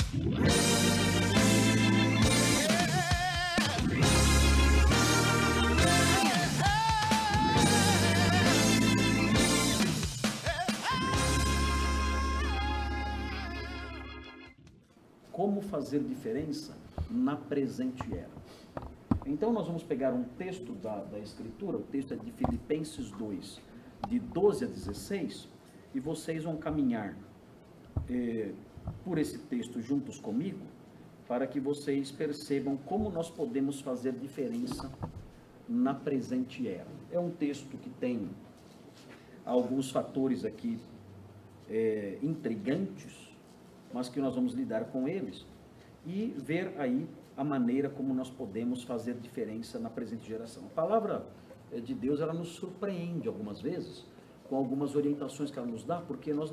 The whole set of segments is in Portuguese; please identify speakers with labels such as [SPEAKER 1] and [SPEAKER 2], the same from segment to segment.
[SPEAKER 1] Como fazer diferença na presente era. Então nós vamos pegar um texto da Escritura, o texto é de Filipenses 2, de 12 a 16, e vocês vão caminhar por esse texto juntos comigo, para que vocês percebam como nós podemos fazer diferença na presente era. É um texto que tem alguns fatores aqui intrigantes, mas que nós vamos lidar com eles e ver aí a maneira como nós podemos fazer diferença na presente geração. A palavra de Deus, ela nos surpreende algumas vezes com algumas orientações que ela nos dá, porque nós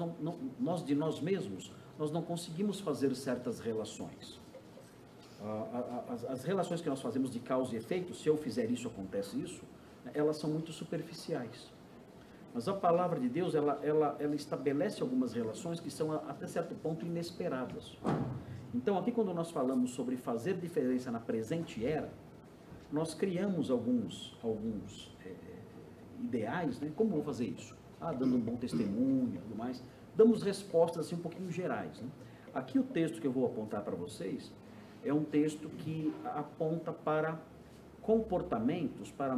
[SPEAKER 1] de nós mesmos, nós não conseguimos fazer certas relações. As relações que nós fazemos de causa e efeito, se eu fizer isso, acontece isso, elas são muito superficiais. Mas a palavra de Deus, ela estabelece algumas relações que são até certo ponto inesperadas. Então aqui quando nós falamos sobre fazer diferença na presente era, nós criamos alguns ideais, né? Como vou fazer isso? Dando um bom testemunho e tudo mais. Damos respostas assim um pouquinho gerais, né? Aqui o texto que eu vou apontar para vocês é um texto que aponta para comportamentos, para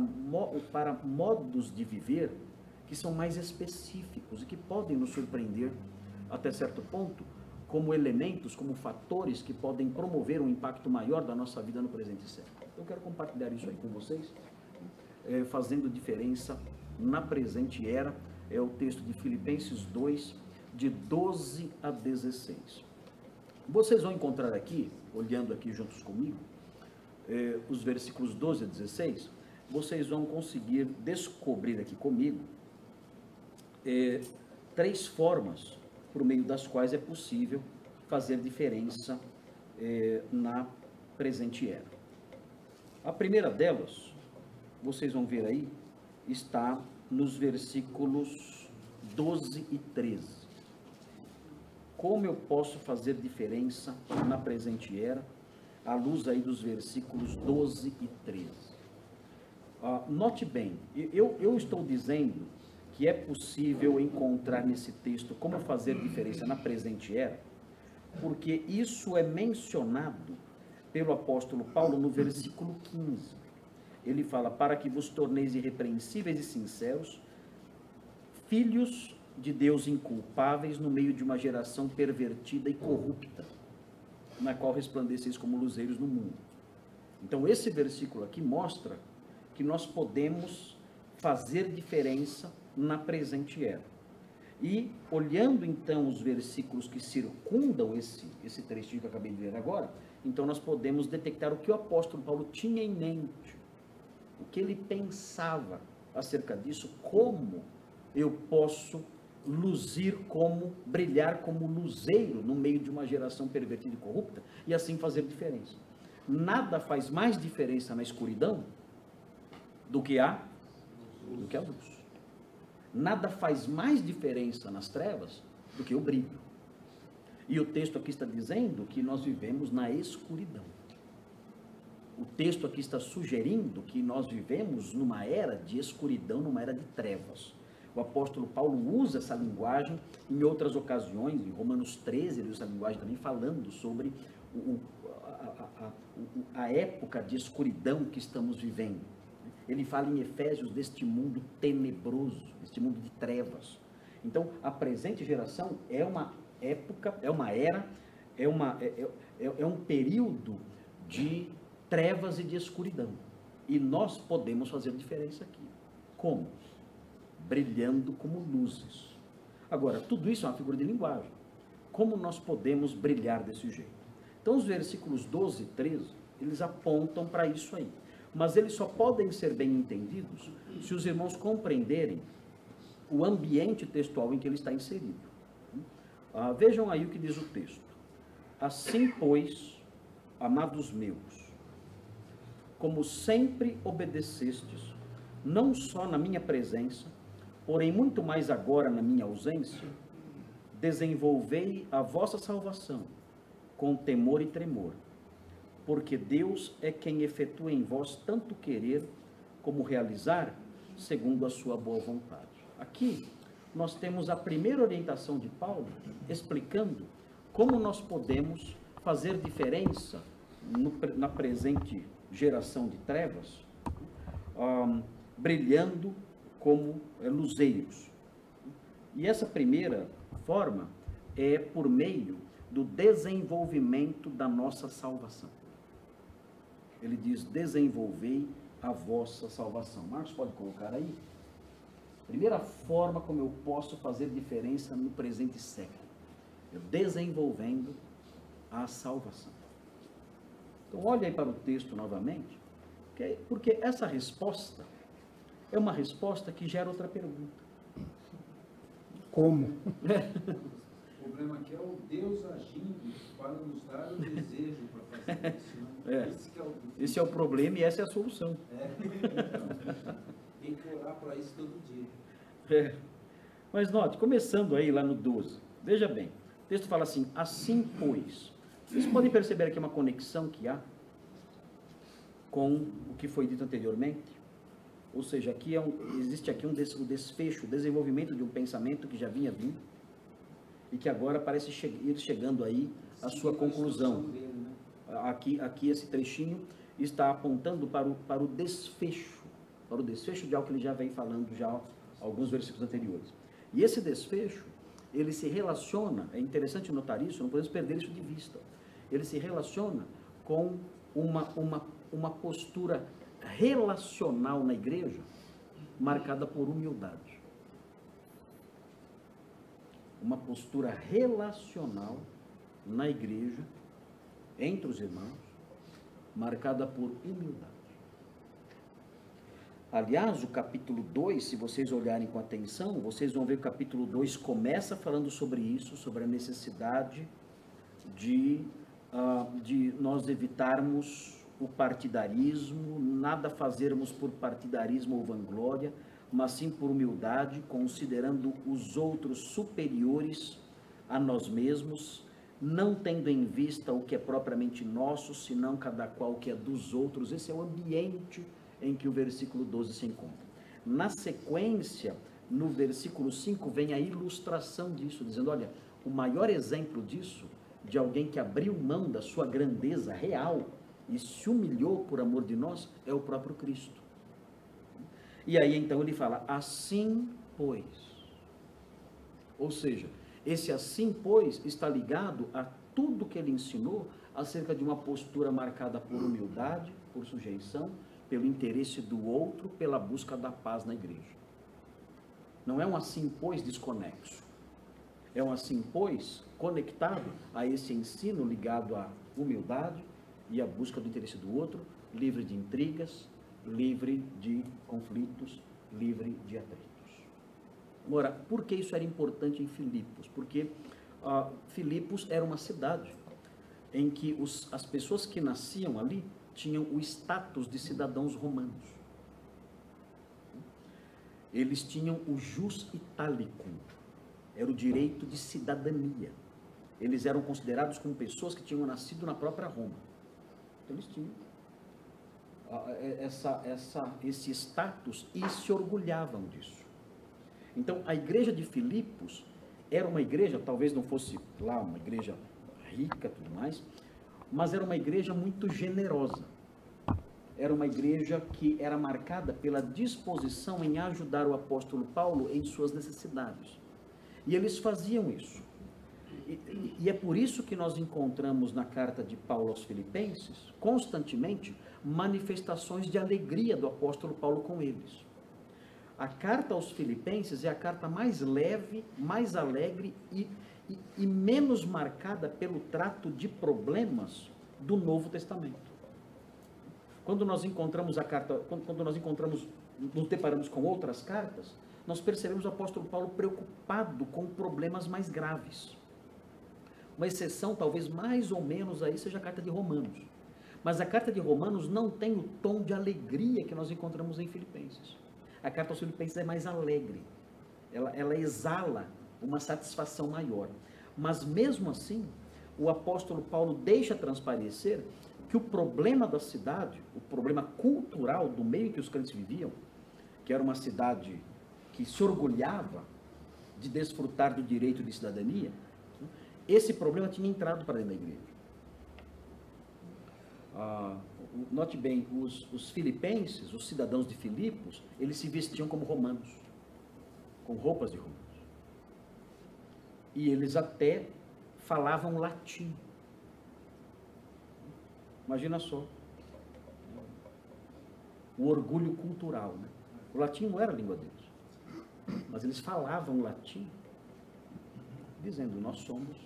[SPEAKER 1] modos de viver que são mais específicos e que podem nos surpreender até certo ponto, como elementos, como fatores que podem promover um impacto maior da nossa vida no presente século. Eu quero compartilhar isso aí com vocês, fazendo diferença na presente era. É o texto de Filipenses 2, de 12 a 16. Vocês vão encontrar aqui, olhando aqui juntos comigo, os versículos 12 a 16, vocês vão conseguir descobrir aqui comigo três formas por meio das quais é possível fazer diferença na presente era. A primeira delas, vocês vão ver aí, está nos versículos 12 e 13. Como eu posso fazer diferença na presente era, à luz aí dos versículos 12 e 13. Note bem, eu estou dizendo que é possível encontrar nesse texto como fazer diferença na presente era, porque isso é mencionado pelo apóstolo Paulo no versículo 15. Ele fala, para que vos torneis irrepreensíveis e sinceros, filhos de Deus inculpáveis no meio de uma geração pervertida e corrupta, na qual resplandeceis como luzeiros no mundo. Então esse versículo aqui mostra que nós podemos fazer diferença na presente era. E olhando então os versículos que circundam esse trechinho que eu acabei de ler agora, então nós podemos detectar o que o apóstolo Paulo tinha em mente, o que ele pensava acerca disso, como eu posso brilhar como luzeiro no meio de uma geração pervertida e corrupta, e assim fazer diferença. Nada faz mais diferença na escuridão do que a luz. Nada faz mais diferença nas trevas do que o brilho. E o texto aqui está dizendo que nós vivemos na escuridão. O texto aqui está sugerindo que nós vivemos numa era de escuridão, numa era de trevas. O apóstolo Paulo usa essa linguagem em outras ocasiões, em Romanos 13, ele usa essa linguagem também falando sobre a época de escuridão que estamos vivendo. Ele fala em Efésios deste mundo tenebroso, deste mundo de trevas. Então, a presente geração é uma época, é uma era, é um período de trevas e de escuridão. E nós podemos fazer diferença aqui. Como? Brilhando como luzes. Agora, tudo isso é uma figura de linguagem. Como nós podemos brilhar desse jeito? Então, os versículos 12 e 13, eles apontam para isso aí. Mas eles só podem ser bem entendidos se os irmãos compreenderem o ambiente textual em que ele está inserido. Vejam aí o que diz o texto. Assim, pois, amados meus, como sempre obedecestes, não só na minha presença, porém muito mais agora na minha ausência, desenvolvei a vossa salvação com temor e tremor, porque Deus é quem efetua em vós tanto querer como realizar, segundo a sua boa vontade. Aqui nós temos a primeira orientação de Paulo, explicando como nós podemos fazer diferença na presente geração de trevas, brilhando como luzeiros. E essa primeira forma é por meio do desenvolvimento da nossa salvação. Ele diz: desenvolvei a vossa salvação. Marcos, pode colocar aí? Primeira forma como eu posso fazer diferença no presente século, eu desenvolvendo a salvação. Então, olha aí para o texto novamente, porque essa resposta é uma resposta que gera outra pergunta.
[SPEAKER 2] Como?
[SPEAKER 3] O problema aqui é o Deus agindo para nos dar o desejo para fazer isso. Né?
[SPEAKER 1] Esse é o problema e essa é a solução.
[SPEAKER 3] Então, tem que orar para isso todo dia.
[SPEAKER 1] Mas note, começando aí lá no 12, veja bem, o texto fala assim: assim pois. Vocês podem perceber aqui uma conexão que há com o que foi dito anteriormente? Ou seja, aqui existe aqui um desfecho, o desenvolvimento de um pensamento que já vinha vindo e que agora parece ir chegando aí à sua conclusão.
[SPEAKER 3] Dele, né?
[SPEAKER 1] Aqui esse trechinho está apontando para o desfecho de algo que ele já vem falando já alguns versículos anteriores. E esse desfecho, ele se relaciona, é interessante notar isso, não podemos perder isso de vista, ele se relaciona com uma postura relacional na igreja, marcada por humildade. Uma postura relacional na igreja, entre os irmãos, marcada por humildade. Aliás, o capítulo 2, se vocês olharem com atenção, vocês vão ver que o capítulo 2 começa falando sobre isso, sobre a necessidade de nós evitarmos o partidarismo, nada fazermos por partidarismo ou vanglória, mas sim por humildade, considerando os outros superiores a nós mesmos, não tendo em vista o que é propriamente nosso, senão cada qual o que é dos outros. Esse é o ambiente em que o versículo 12 se encontra. Na sequência, no versículo 5, vem a ilustração disso, dizendo: olha, o maior exemplo disso, de alguém que abriu mão da sua grandeza real e se humilhou por amor de nós, é o próprio Cristo. E aí então ele fala: assim pois. Ou seja, esse assim pois está ligado a tudo que ele ensinou acerca de uma postura marcada por humildade, por sujeição, pelo interesse do outro, pela busca da paz na igreja. Não é um assim pois desconexo. É um assim pois conectado a esse ensino ligado à humildade e à busca do interesse do outro, livre de intrigas, livre de conflitos, livre de atritos. Ora, por que isso era importante em Filipos? Porque Filipos era uma cidade em que as pessoas que nasciam ali tinham o status de cidadãos romanos. Eles tinham o jus italicum, era o direito de cidadania. Eles eram considerados como pessoas que tinham nascido na própria Roma. Então, eles tinham esse status e se orgulhavam disso. Então, a igreja de Filipos era uma igreja, talvez não fosse lá uma igreja rica e tudo mais, mas era uma igreja muito generosa. Era uma igreja que era marcada pela disposição em ajudar o apóstolo Paulo em suas necessidades. E eles faziam isso. E é por isso que nós encontramos na carta de Paulo aos Filipenses, constantemente, manifestações de alegria do apóstolo Paulo com eles. A carta aos Filipenses é a carta mais leve, mais alegre e menos marcada pelo trato de problemas do Novo Testamento. Quando nós encontramos a carta, quando nós nos deparamos com outras cartas, nós percebemos o apóstolo Paulo preocupado com problemas mais graves. Uma exceção, talvez mais ou menos aí, seja a carta de Romanos. Mas a carta de Romanos não tem o tom de alegria que nós encontramos em Filipenses. A carta aos Filipenses é mais alegre. Ela exala uma satisfação maior. Mas mesmo assim, o apóstolo Paulo deixa transparecer que o problema da cidade, o problema cultural do meio em que os crentes viviam, que era uma cidade que se orgulhava de desfrutar do direito de cidadania, esse problema tinha entrado para dentro da igreja. Note bem, os filipenses, os cidadãos de Filipos, eles se vestiam como romanos, com roupas de romanos. E eles até falavam latim. Imagina só. O orgulho cultural, né? O latim não era a língua deles, mas eles falavam latim, dizendo, nós somos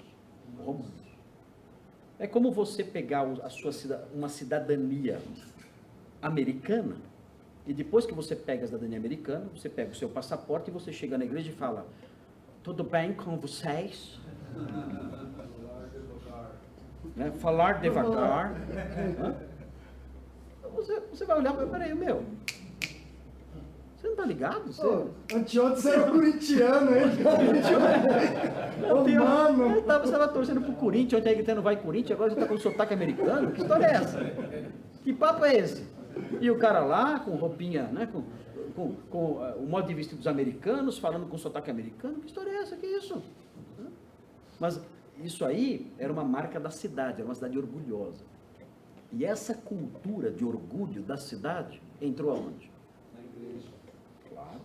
[SPEAKER 1] romanos. É como você pegar uma cidadania americana, e depois que você pega a cidadania americana, você pega o seu passaporte e você chega na igreja e fala, tudo bem com vocês? Né? Falar devagar. Você vai olhar, peraí, meu, você não tá ligado?
[SPEAKER 2] Anteontem você era corintiano, hein?
[SPEAKER 1] Você estava torcendo pro Corinthians, ontem você não vai Corinthians, agora você tá com sotaque americano? Que história é essa? Que papo é esse? E o cara lá, com roupinha, né, com o modo de vestir dos americanos, falando com sotaque americano, que história é essa? Que isso? Mas isso aí era uma marca da cidade, era uma cidade orgulhosa. E essa cultura de orgulho da cidade entrou aonde?
[SPEAKER 3] Na igreja.
[SPEAKER 1] Claro.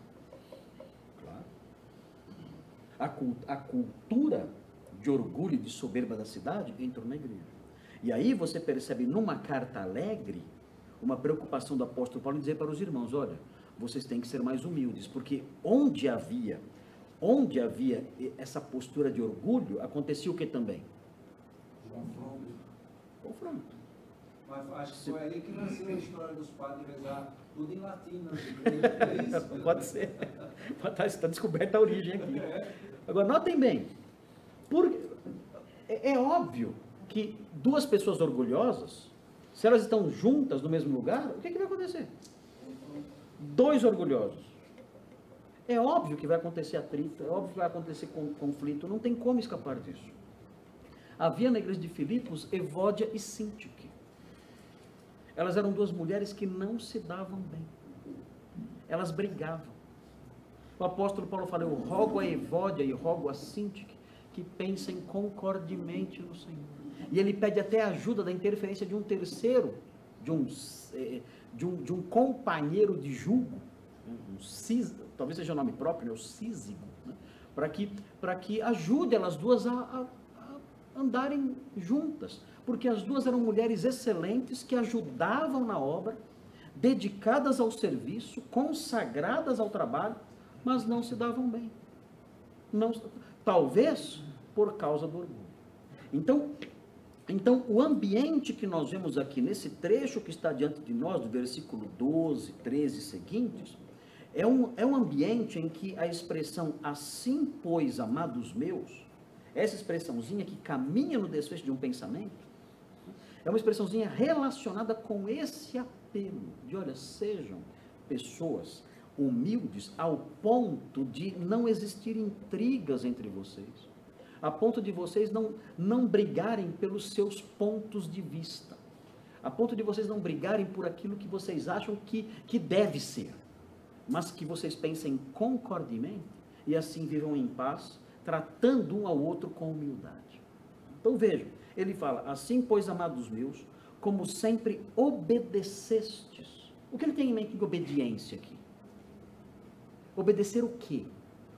[SPEAKER 1] A cultura de orgulho e de soberba da cidade entrou na igreja. E aí você percebe numa carta alegre, uma preocupação do apóstolo Paulo em dizer para os irmãos, olha, vocês têm que ser mais humildes, porque onde havia essa postura de orgulho, acontecia o que também? Confronto.
[SPEAKER 3] Mas acho que foi aí que nasceu a história dos padres rezar tudo em latim, né?
[SPEAKER 1] Pode ser. Está descoberta a origem aqui. Agora, notem bem, é óbvio que duas pessoas orgulhosas, se elas estão juntas no mesmo lugar, o que vai acontecer? Dois orgulhosos. É óbvio que vai acontecer atrito, é óbvio que vai acontecer conflito, não tem como escapar disso. Havia na igreja de Filipos Evódia e Síntique. Elas eram duas mulheres que não se davam bem. Elas brigavam. O apóstolo Paulo fala, eu rogo a Evódia e rogo a Síntique que pensem concordemente no Senhor. E ele pede até a ajuda da interferência de um terceiro, de um companheiro de jugo, talvez seja o nome próprio, o sísigo, né? para que ajude elas duas a andarem juntas, porque as duas eram mulheres excelentes que ajudavam na obra, dedicadas ao serviço, consagradas ao trabalho, mas não se davam bem. Talvez por causa do orgulho. Então, o ambiente que nós vemos aqui nesse trecho que está diante de nós, do versículo 12, 13 e seguintes, é um ambiente em que a expressão assim, pois, amados meus, essa expressãozinha que caminha no desfecho de um pensamento, é uma expressãozinha relacionada com esse apelo de, olha, sejam pessoas humildes ao ponto de não existir intrigas entre vocês, a ponto de vocês não brigarem pelos seus pontos de vista, a ponto de vocês não brigarem por aquilo que vocês acham que deve ser, mas que vocês pensem concordemente e assim vivam em paz, tratando um ao outro com humildade. Então vejam, ele fala, assim pois, amados meus, como sempre obedecestes. O que ele tem em mente de obediência aqui? Obedecer o quê?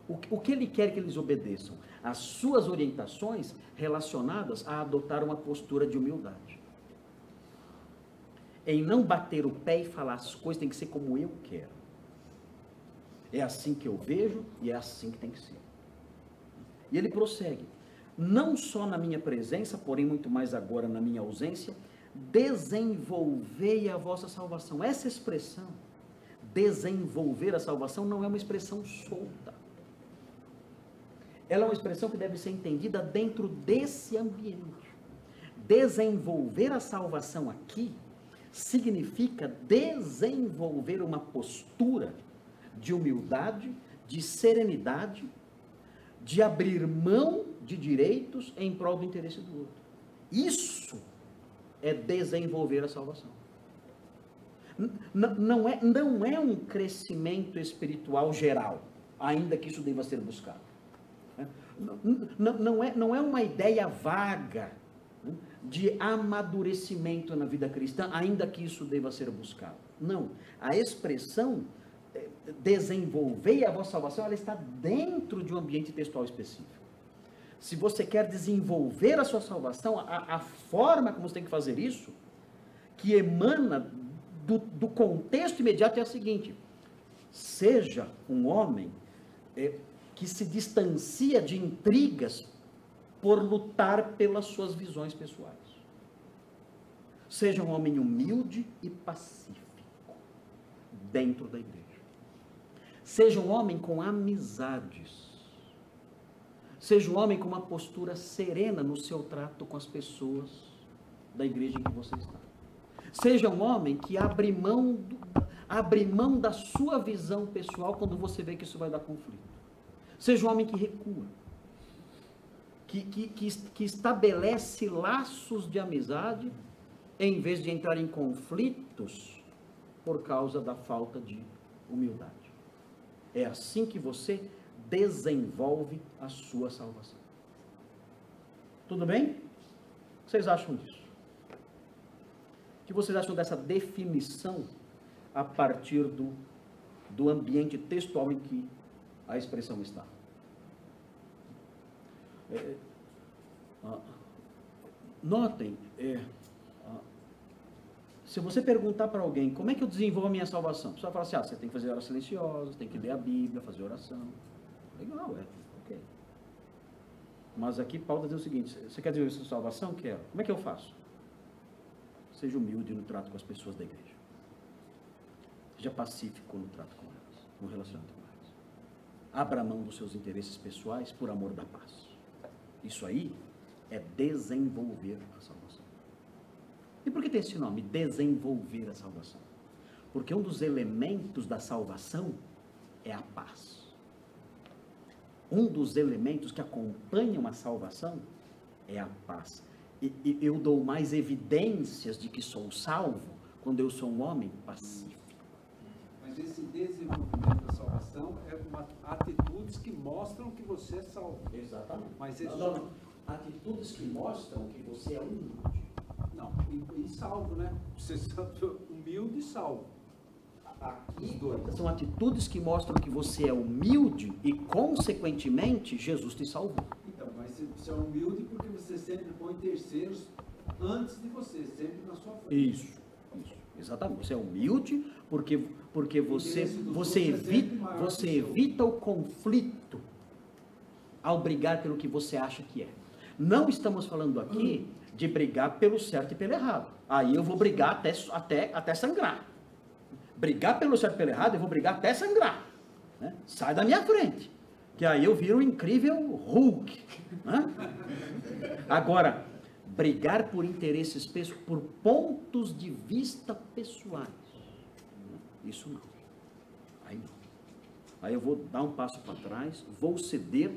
[SPEAKER 1] O que ele quer que eles obedeçam? As suas orientações relacionadas a adotar uma postura de humildade. Em não bater o pé e falar as coisas tem que ser como eu quero. É assim que eu vejo e é assim que tem que ser. E ele prossegue. Não só na minha presença, porém muito mais agora na minha ausência, desenvolvei a vossa salvação. Essa expressão, desenvolver a salvação, não é uma expressão solta. Ela é uma expressão que deve ser entendida dentro desse ambiente. Desenvolver a salvação aqui significa desenvolver uma postura de humildade, de serenidade, de abrir mão de direitos em prol do interesse do outro. Isso é desenvolver a salvação. Não é um crescimento espiritual geral, ainda que isso deva ser buscado. Não é uma ideia vaga de amadurecimento na vida cristã, ainda que isso deva ser buscado. Não, a expressão desenvolver a vossa salvação, ela está dentro de um ambiente textual específico. Se você quer desenvolver a sua salvação, a forma como você tem que fazer isso, que emana do contexto imediato, é a seguinte: seja um homem que se distancia de intrigas por lutar pelas suas visões pessoais. Seja um homem humilde e pacífico dentro da igreja. Seja um homem com amizades. Seja um homem com uma postura serena no seu trato com as pessoas da igreja em que você está. Seja um homem que abre mão da sua visão pessoal quando você vê que isso vai dar conflito. Seja um homem que recua, que estabelece laços de amizade em vez de entrar em conflitos por causa da falta de humildade. É assim que você desenvolve a sua salvação. Tudo bem? O que vocês acham disso? O que vocês acham dessa definição a partir do ambiente textual em que a expressão está? Notem, se você perguntar para alguém como é que eu desenvolvo a minha salvação, a pessoa fala assim: você tem que fazer horas silenciosas, tem que ler a Bíblia, fazer oração. Legal, ok. Mas aqui Paulo está dizendo o seguinte: você quer desenvolver a sua salvação? Quero. Como é que eu faço? Seja humilde no trato com as pessoas da igreja. Seja pacífico no trato com elas, no relacionamento com elas. Abra mão dos seus interesses pessoais por amor da paz. Isso aí é desenvolver a salvação. E por que tem esse nome, desenvolver a salvação? Porque um dos elementos da salvação é a paz. Um dos elementos que acompanham a salvação é a paz. E eu dou mais evidências de que sou salvo quando eu sou um homem pacífico.
[SPEAKER 3] Mas esse desenvolvimento da salvação é uma atitudes que mostram que você é salvo.
[SPEAKER 1] Exatamente.
[SPEAKER 3] Mas
[SPEAKER 1] não. Atitudes que mostram que você é humilde.
[SPEAKER 3] Não, e salvo, né? Você é humilde e salvo.
[SPEAKER 1] Aqui são atitudes que mostram que você é humilde e, consequentemente, Jesus te salvou.
[SPEAKER 3] Então, mas você é humilde porque você sempre põe terceiros antes de você, sempre na sua frente.
[SPEAKER 1] Isso, exatamente. Você é humilde porque você evita o conflito ao brigar pelo que você acha que é. Não estamos falando aqui de brigar pelo certo e pelo errado. Aí eu vou brigar até sangrar. Brigar pelo certo e pelo errado, eu vou brigar até sangrar. Né? Sai da minha frente. Que aí eu viro um incrível Hulk. Né? Agora, brigar por interesses pessoais, por pontos de vista pessoais. Isso não. Aí não. Aí eu vou dar um passo para trás, vou ceder,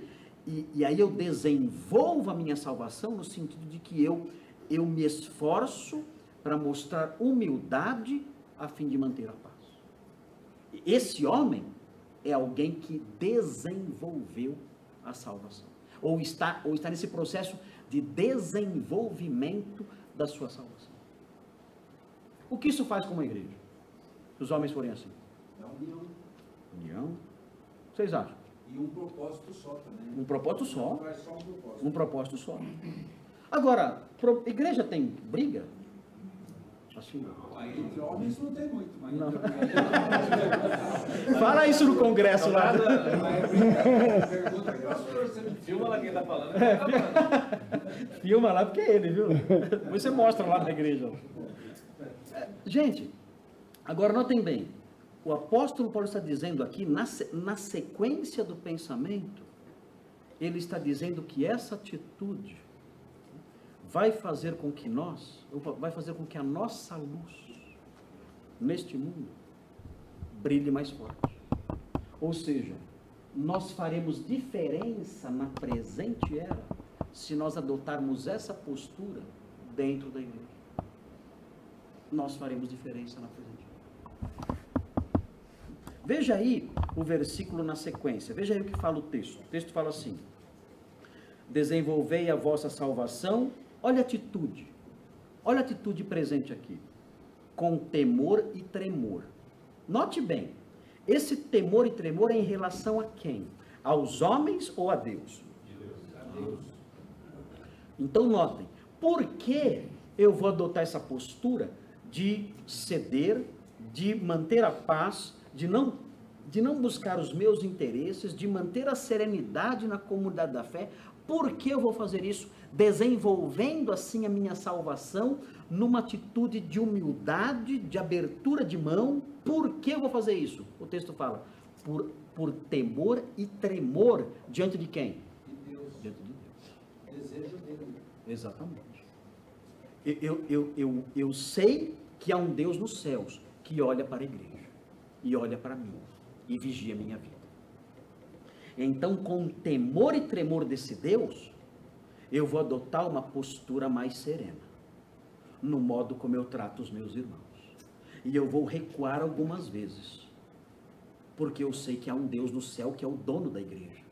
[SPEAKER 1] e aí eu desenvolvo a minha salvação no sentido de que eu me esforço para mostrar humildade a fim de manter a paz. Esse homem é alguém que desenvolveu a salvação. Ou está nesse processo de desenvolvimento da sua salvação. O que isso faz com uma igreja? Se os homens forem assim?
[SPEAKER 3] É união.
[SPEAKER 1] União? Vocês acham?
[SPEAKER 3] E um propósito só também.
[SPEAKER 1] Um propósito só?
[SPEAKER 3] Não faz só um propósito.
[SPEAKER 1] Um propósito só. Agora, igreja tem briga? Assim,
[SPEAKER 3] entre homens não tem muito, mas...
[SPEAKER 1] Não. Fala isso no congresso lá.
[SPEAKER 3] Pergunta que você
[SPEAKER 4] filma lá quem está falando.
[SPEAKER 1] Filma lá porque é ele, viu? Depois você mostra lá na igreja. Gente, agora notem bem. O apóstolo Paulo está dizendo aqui, na sequência do pensamento, ele está dizendo que essa atitude vai fazer com que a nossa luz neste mundo brilhe mais forte. Ou seja, nós faremos diferença na presente era se nós adotarmos essa postura dentro da igreja. Nós faremos diferença na presente era. Veja aí o versículo na sequência. Veja aí o que fala o texto. O texto fala assim: desenvolvei a vossa salvação. Olha a atitude. Olha a atitude presente aqui. Com temor e tremor. Note bem. Esse temor e tremor é em relação a quem? Aos homens ou a Deus?
[SPEAKER 3] A Deus.
[SPEAKER 1] Então notem. Por que eu vou adotar essa postura de ceder, de manter a paz, de não buscar os meus interesses, de manter a serenidade na comunidade da fé? Por que eu vou fazer isso? Desenvolvendo assim a minha salvação numa atitude de humildade, de abertura de mão. Por que eu vou fazer isso? O texto fala, por temor e tremor diante de quem?
[SPEAKER 3] De Deus.
[SPEAKER 1] Diante de Deus.
[SPEAKER 3] Desejo dele.
[SPEAKER 1] Exatamente. Eu sei que há um Deus nos céus que olha para a igreja e olha para mim e vigia a minha vida. Então, com temor e tremor desse Deus, eu vou adotar uma postura mais serena no modo como eu trato os meus irmãos. E eu vou recuar algumas vezes, porque eu sei que há um Deus no céu que é o dono da igreja.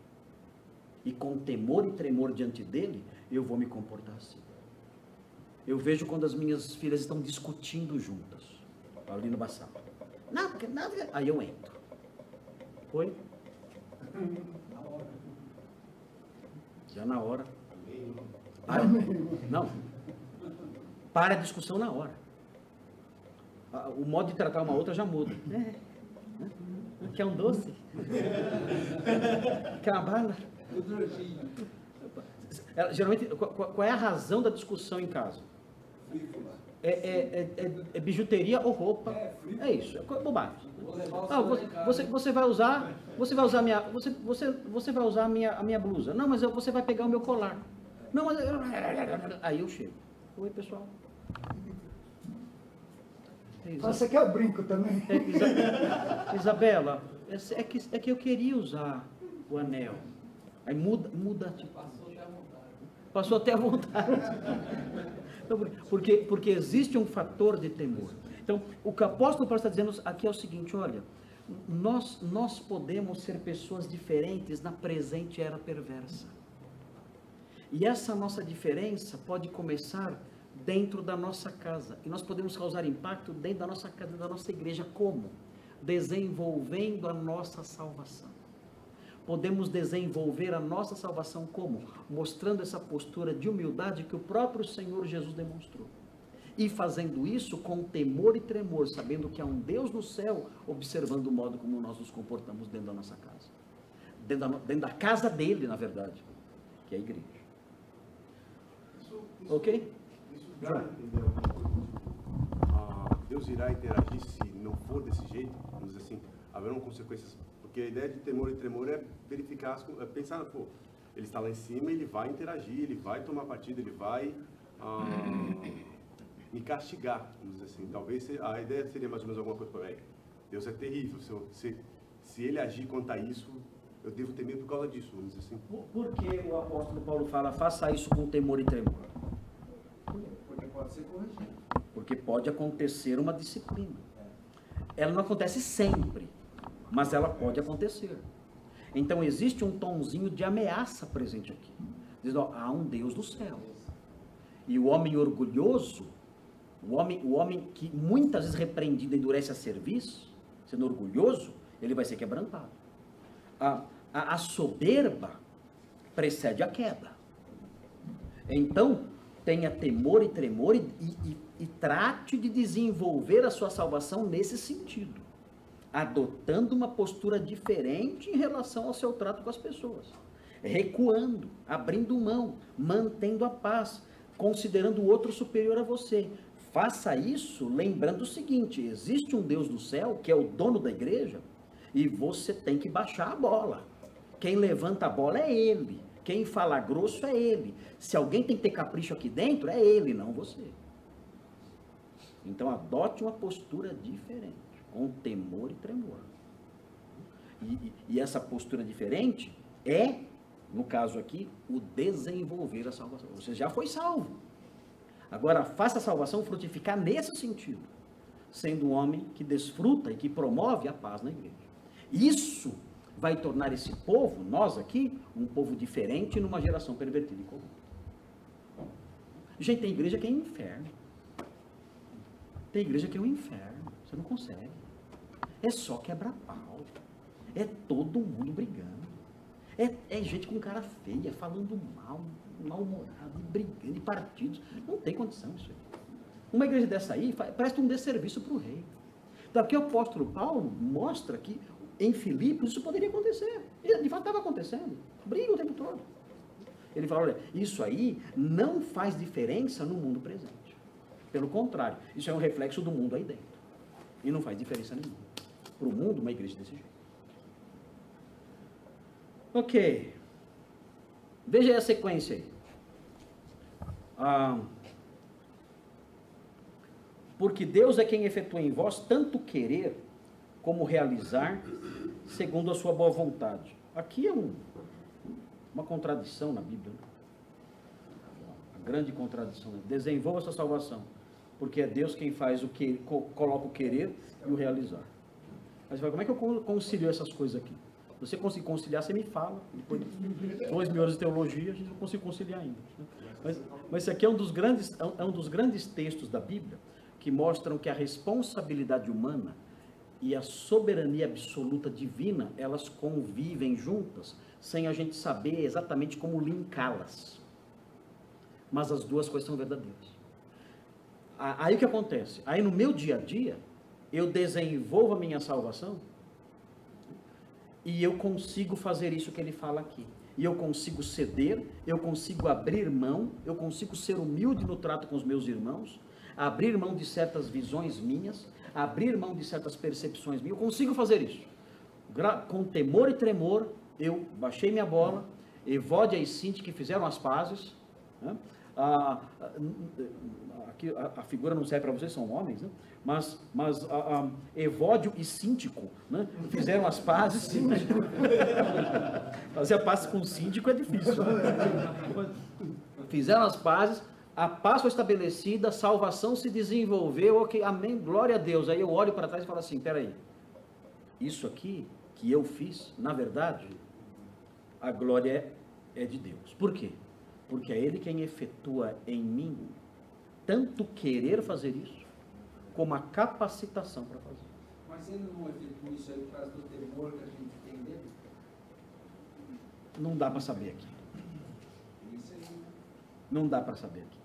[SPEAKER 1] E com temor e tremor diante dele, eu vou me comportar assim. Eu vejo quando as minhas filhas estão discutindo juntas, ali no Baçal. Nada. Aí eu entro. Oi? Já na hora. Não. Para a discussão na hora. O modo de tratar uma outra já muda. Quer um doce? Quer uma bala? Geralmente, qual é a razão da discussão em casa? É bijuteria ou roupa? É isso, é bobagem. Você vai usar a minha blusa. Não, mas você vai pegar o meu colar. Não, mas aí eu chego. Oi, pessoal.
[SPEAKER 2] Você quer o brinco também?
[SPEAKER 1] Isabela, é que eu queria usar o anel. Aí muda. Passou até a vontade. Então, porque existe um fator de temor. Então, o que o apóstolo Paulo está dizendo aqui é o seguinte: olha, nós podemos ser pessoas diferentes na presente era perversa. E essa nossa diferença pode começar dentro da nossa casa. E nós podemos causar impacto dentro da nossa casa, da nossa igreja. Como? Desenvolvendo a nossa salvação. Podemos desenvolver a nossa salvação como? Mostrando essa postura de humildade que o próprio Senhor Jesus demonstrou. E fazendo isso com temor e tremor, sabendo que há um Deus no céu, observando o modo como nós nos comportamos dentro da nossa casa. Dentro da casa dele, na verdade, que é a igreja. Ok?
[SPEAKER 4] Isso dá a entender alguma coisa? Deus irá interagir se não for desse jeito? Vamos dizer assim, haverão consequências. Porque a ideia de temor e tremor é verificar, é pensar, pô, ele está lá em cima, ele vai interagir, ele vai tomar partido, ele vai me castigar, vamos dizer assim. Talvez a ideia seria mais ou menos alguma coisa para ele. Deus é terrível, se ele agir quanto a isso, eu devo temer por causa disso, vamos dizer assim.
[SPEAKER 1] Por que o apóstolo Paulo fala, faça isso com temor e tremor?
[SPEAKER 3] Porque pode ser corrigido.
[SPEAKER 1] Porque pode acontecer uma disciplina. Ela não acontece sempre, mas ela pode acontecer. Então existe um tomzinho de ameaça presente aqui. Diz, ó, há um Deus no céu. E o homem orgulhoso, o homem que muitas vezes repreendido endurece a cerviz, sendo orgulhoso, ele vai ser quebrantado. A soberba precede a queda. Então, tenha temor e tremor e trate de desenvolver a sua salvação nesse sentido, adotando uma postura diferente em relação ao seu trato com as pessoas, recuando, abrindo mão, mantendo a paz, considerando o outro superior a você. Faça isso lembrando o seguinte: existe um Deus do céu que é o dono da igreja e você tem que baixar a bola. Quem levanta a bola é ele. Quem fala grosso é ele. Se alguém tem que ter capricho aqui dentro, é ele, não você. Então adote uma postura diferente, com temor e tremor. E essa postura diferente é, no caso aqui, o desenvolver a salvação. Você já foi salvo. Agora, faça a salvação frutificar nesse sentido, sendo um homem que desfruta e que promove a paz na igreja. Isso vai tornar esse povo, nós aqui, um povo diferente numa geração pervertida e corrupta. Gente, tem igreja que é inferno. Tem igreja que é um inferno. Você não consegue. É só quebra-pau. É todo mundo brigando. É gente com cara feia, falando mal-humorado, brigando, e partidos. Não tem condição isso aí. Uma igreja dessa aí presta um desserviço para o rei. Então aqui o apóstolo Paulo mostra que em Filipos isso poderia acontecer. E de fato estava acontecendo. Briga o tempo todo. Ele fala, olha, isso aí não faz diferença no mundo presente. Pelo contrário, isso é um reflexo do mundo aí dentro. E não faz diferença nenhuma. Para o mundo, uma igreja desse jeito. Ok. Veja aí a sequência aí. Porque Deus é quem efetua em vós tanto querer como realizar segundo a sua boa vontade. Aqui é uma contradição na Bíblia. Uma grande contradição. Desenvolva essa salvação. Porque é Deus quem faz o que coloca o querer e o realizar. Mas como é que eu concilio essas coisas aqui? Se você conseguir conciliar, você me fala. Depois de 2.000 anos de teologia, a gente não consegue conciliar ainda. Mas esse aqui é um dos grandes textos da Bíblia que mostram que a responsabilidade humana e a soberania absoluta divina, elas convivem juntas, sem a gente saber exatamente como linká-las. Mas as duas coisas são verdadeiras. Aí o que acontece? Aí no meu dia a dia, eu desenvolvo a minha salvação e eu consigo fazer isso que ele fala aqui. E eu consigo ceder, eu consigo abrir mão, eu consigo ser humilde no trato com os meus irmãos, abrir mão de certas visões minhas, abrir mão de certas percepções minhas, eu consigo fazer isso. Com temor e tremor, eu baixei minha bola, Evódia e Sinti que fizeram as pazes, né? Aqui a figura não serve para vocês, são homens, né? Mas Evódio e Síntico, né? Fizeram as pazes. Fazer a paz com o síndico é difícil, né? Fizeram as pazes, a paz foi estabelecida, a salvação se desenvolveu, ok, amém, glória a Deus. Aí eu olho para trás e falo assim, peraí, isso aqui que eu fiz, na verdade, a glória é de Deus. Por quê? Porque é Ele quem efetua em mim tanto querer fazer isso, como a capacitação para fazer.
[SPEAKER 3] Mas Ele não efetua isso aí por causa do temor que a gente tem dele?
[SPEAKER 1] Não dá para saber aqui.
[SPEAKER 3] Isso aí.
[SPEAKER 1] Não dá para saber aqui.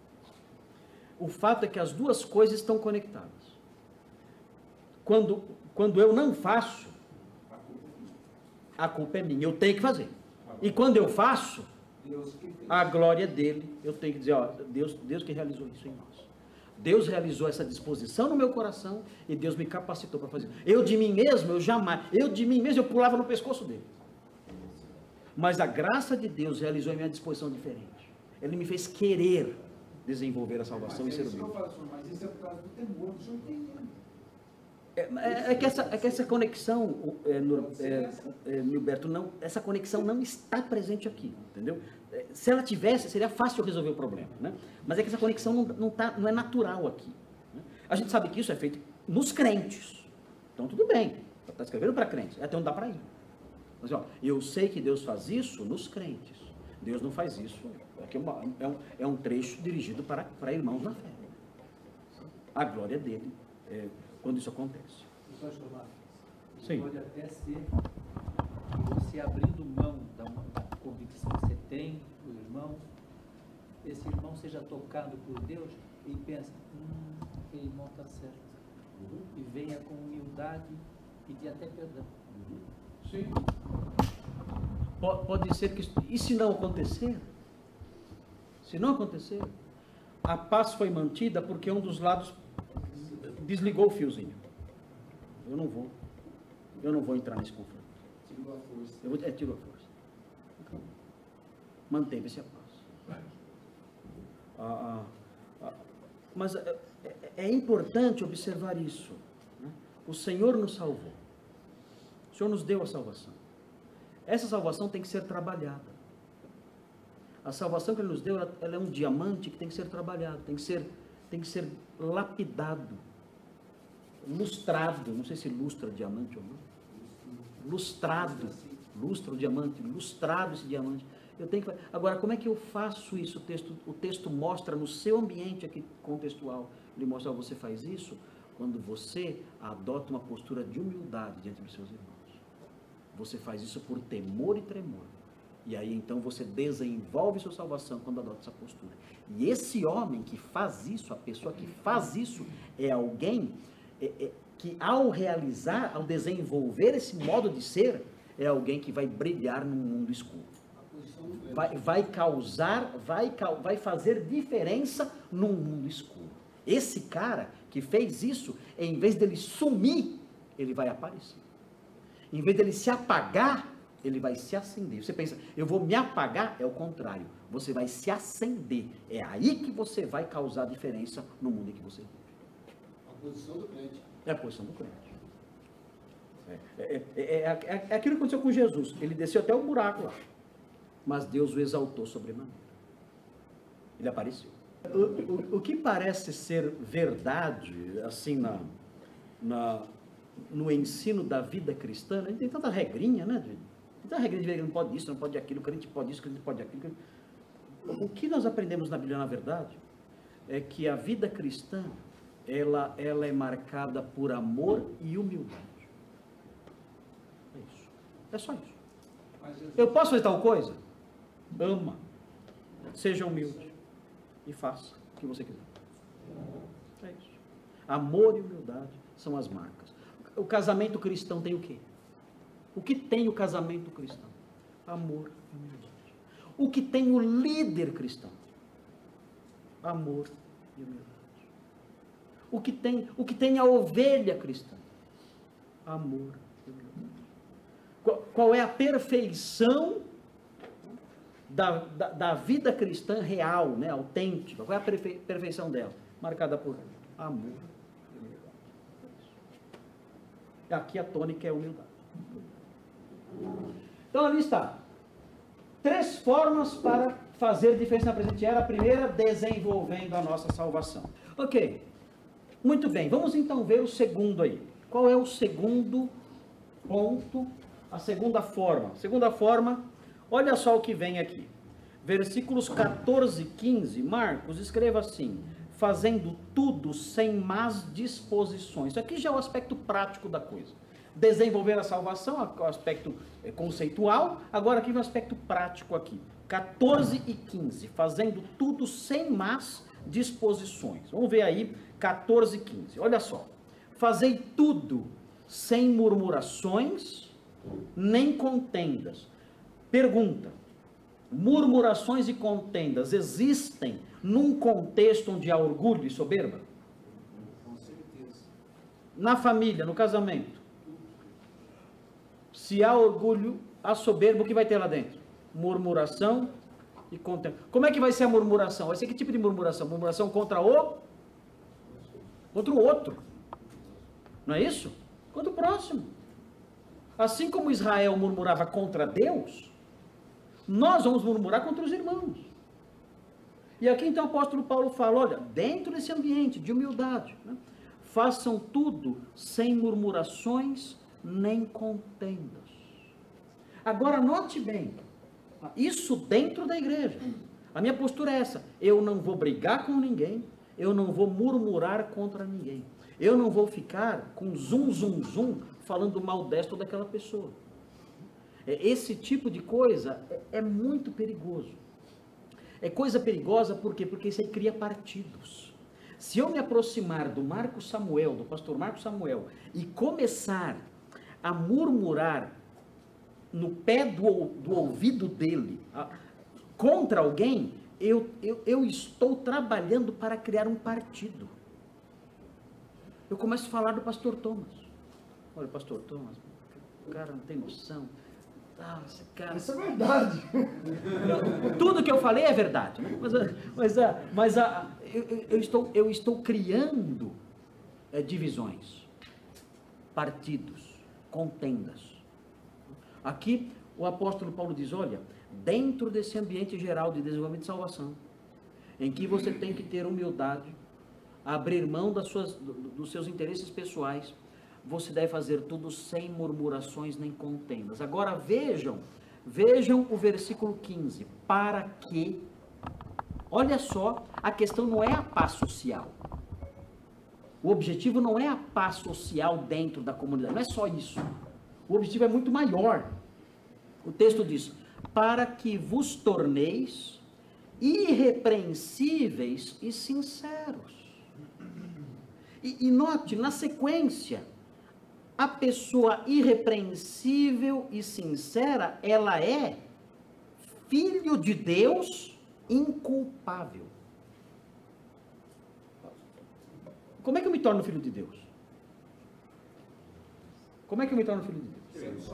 [SPEAKER 1] O fato é que as duas coisas estão conectadas. Quando eu não faço, a culpa é minha. Eu tenho que fazer. E quando eu faço, a glória dele, eu tenho que dizer, ó, Deus que realizou isso em nós. Deus realizou essa disposição no meu coração e Deus me capacitou para fazer. Eu de mim mesmo, eu pulava no pescoço dele. Mas a graça de Deus realizou em minha disposição diferente. Ele me fez querer desenvolver a salvação e ser humilde.
[SPEAKER 3] Mas isso é por causa do temor, do senhor entendendo.
[SPEAKER 1] É que essa conexão, Milberto, essa conexão não está presente aqui, entendeu? Se ela tivesse, seria fácil resolver o problema, né? Mas é que essa conexão não é natural aqui, né? A gente sabe que isso é feito nos crentes, então tudo bem, está escrevendo para crentes, até onde dá para ir. Mas, ó, eu sei que Deus faz isso nos crentes, Deus não faz isso, aqui é um trecho dirigido para irmãos na fé. A glória dele quando isso acontece.
[SPEAKER 5] Pastor Marcos,
[SPEAKER 1] Sim.
[SPEAKER 5] pode até ser que você abrindo mão da convicção que você tem dos irmãos, esse irmão seja tocado por Deus e pensa, aquele irmão está certo. E venha com humildade pedir até perdão.
[SPEAKER 1] Sim. Pode ser que... E se não acontecer? Se não acontecer, a paz foi mantida porque um dos lados desligou o fiozinho. Eu não vou entrar nesse conflito.
[SPEAKER 3] Tirou a força.
[SPEAKER 1] Tirou a força. Então, manteve-se a paz. Mas é importante observar isso, né? O Senhor nos salvou. O Senhor nos deu a salvação. Essa salvação tem que ser trabalhada. A salvação que Ele nos deu, ela é um diamante que tem que ser trabalhado, tem que ser lapidado, lustrado, não sei se lustra diamante ou não, lustrado, lustra o diamante, lustrado esse diamante. Eu tenho que... Agora, como é que eu faço isso? O texto mostra no seu ambiente aqui contextual, ele mostra, você faz isso quando você adota uma postura de humildade diante dos seus irmãos. Você faz isso por temor e tremor. E aí então você desenvolve sua salvação quando adota essa postura. E esse homem que faz isso, a pessoa que faz isso, é alguém que ao realizar, ao desenvolver esse modo de ser, é alguém que vai brilhar num mundo escuro. Vai fazer diferença num mundo escuro. Esse cara que fez isso, em vez dele sumir, ele vai aparecer. Em vez dele se apagar, ele vai se acender. Você pensa, eu vou me apagar? É o contrário. Você vai se acender. É aí que você vai causar diferença no mundo em que você vive.
[SPEAKER 6] A posição do crente.
[SPEAKER 1] É a posição do crente. É aquilo que aconteceu com Jesus. Ele desceu até o buraco lá. Mas Deus o exaltou sobremaneira. Ele apareceu. O que parece ser verdade, assim, no ensino da vida cristã, a gente tem tanta regrinha, né? Então a regrinha de ver que não pode isso, não pode aquilo, o crente pode isso, o crente pode aquilo. O que nós aprendemos na Bíblia, na verdade, é que a vida cristã, ela é marcada por amor e humildade. É isso. É só isso. Eu posso fazer tal coisa? Ama. Seja humilde. E faça o que você quiser. É isso. Amor e humildade são as marcas. O casamento cristão tem o quê? O que tem o casamento cristão? Amor e humildade. O que tem o líder cristão? Amor e humildade. O que tem a ovelha cristã? Amor e humildade. Qual é a perfeição da vida cristã real, né, autêntica? Qual é a perfeição dela? Marcada por amor e humildade. Aqui a tônica é a humildade. Então ali está. 3 formas para fazer diferença na presente era. A primeira, desenvolvendo a nossa salvação. Ok. Muito bem. Vamos então ver o segundo aí. Qual é o segundo ponto? A segunda forma. Segunda forma, olha só o que vem aqui. Versículos 14 e 15. Marcos, escreva assim: fazendo tudo sem más disposições. Isso aqui já é o aspecto prático da coisa. Desenvolver a salvação, o aspecto conceitual. Agora aqui vem o aspecto prático aqui. 14 e 15. Fazendo tudo sem más disposições. Vamos ver aí 14 e 15. Olha só. Fazei tudo sem murmurações, nem contendas. Pergunta: murmurações e contendas existem num contexto onde há orgulho e soberba?
[SPEAKER 3] Com certeza.
[SPEAKER 1] Na família, no casamento. Se há orgulho, há soberba, o que vai ter lá dentro? Murmuração e contenda. Como é que vai ser a murmuração? Vai ser que tipo de murmuração? Murmuração contra o outro. Não é isso? Contra o próximo. Assim como Israel murmurava contra Deus, nós vamos murmurar contra os irmãos. E aqui então o apóstolo Paulo fala, olha, dentro desse ambiente de humildade, né, façam tudo sem murmurações nem contendas. Agora note bem, isso dentro da igreja. A minha postura é essa: eu não vou brigar com ninguém, eu não vou murmurar contra ninguém, eu não vou ficar com zum falando mal desta ou daquela pessoa. Esse tipo de coisa é muito perigoso. É coisa perigosa por quê? Porque isso aí cria partidos. Se eu me aproximar do Marcos Samuel, do pastor Marcos Samuel, e começar a murmurar no pé do ouvido dele contra alguém, eu estou trabalhando para criar um partido. Eu começo a falar do pastor Thomas. Olha, pastor Thomas, o cara não tem noção. Esse cara...
[SPEAKER 2] Isso é verdade.
[SPEAKER 1] Tudo que eu falei é verdade, né? Mas eu estou criando divisões, partidos, contendas. Aqui o apóstolo Paulo diz, olha, dentro desse ambiente geral de desenvolvimento e salvação, em que você tem que ter humildade, abrir mão dos seus interesses pessoais, você deve fazer tudo sem murmurações nem contendas. Agora vejam o versículo 15, para que, olha só, a questão não é a paz social. O objetivo não é a paz social dentro da comunidade, não é só isso. O objetivo é muito maior. O texto diz, para que vos torneis irrepreensíveis e sinceros. E note, na sequência, a pessoa irrepreensível e sincera, ela é filho de Deus inculpável. Como é que eu me torno filho de Deus? Como é que eu me torno filho de Deus?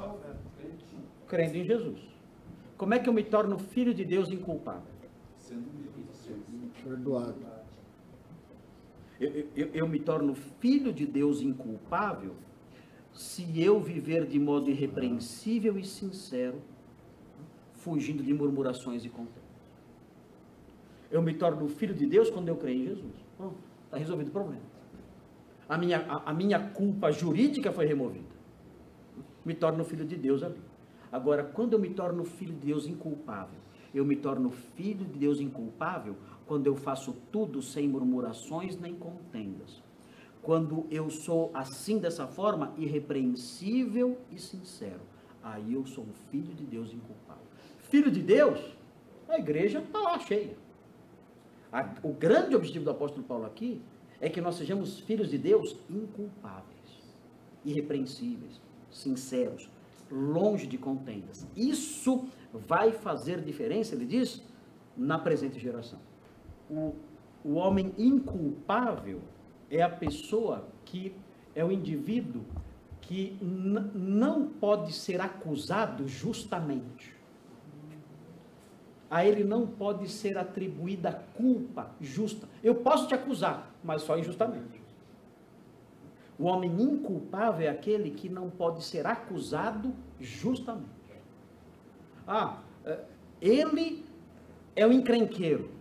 [SPEAKER 1] Crendo em Jesus. Como é que eu me torno filho de Deus inculpável?
[SPEAKER 6] Perdoado.
[SPEAKER 1] Eu me torno filho de Deus inculpável se eu viver de modo irrepreensível e sincero, fugindo de murmurações e contendas. Eu me torno filho de Deus quando eu creio em Jesus. Está resolvido o problema. A minha culpa jurídica foi removida. Me torno filho de Deus ali. Agora, quando eu me torno filho de Deus inculpável, eu me torno filho de Deus inculpável quando eu faço tudo sem murmurações nem contendas. Quando eu sou assim, dessa forma, irrepreensível e sincero, aí eu sou um filho de Deus inculpável. Filho de Deus, a igreja está lá cheia. O grande objetivo do apóstolo Paulo aqui é que nós sejamos filhos de Deus inculpáveis, irrepreensíveis, sinceros, longe de contendas. Isso vai fazer diferença, ele diz, na presente geração. O homem inculpável é a pessoa que é o indivíduo que não pode ser acusado justamente. A ele não pode ser atribuída culpa justa. Eu posso te acusar, mas só injustamente. O homem inculpável é aquele que não pode ser acusado justamente. Ele é o encrenqueiro.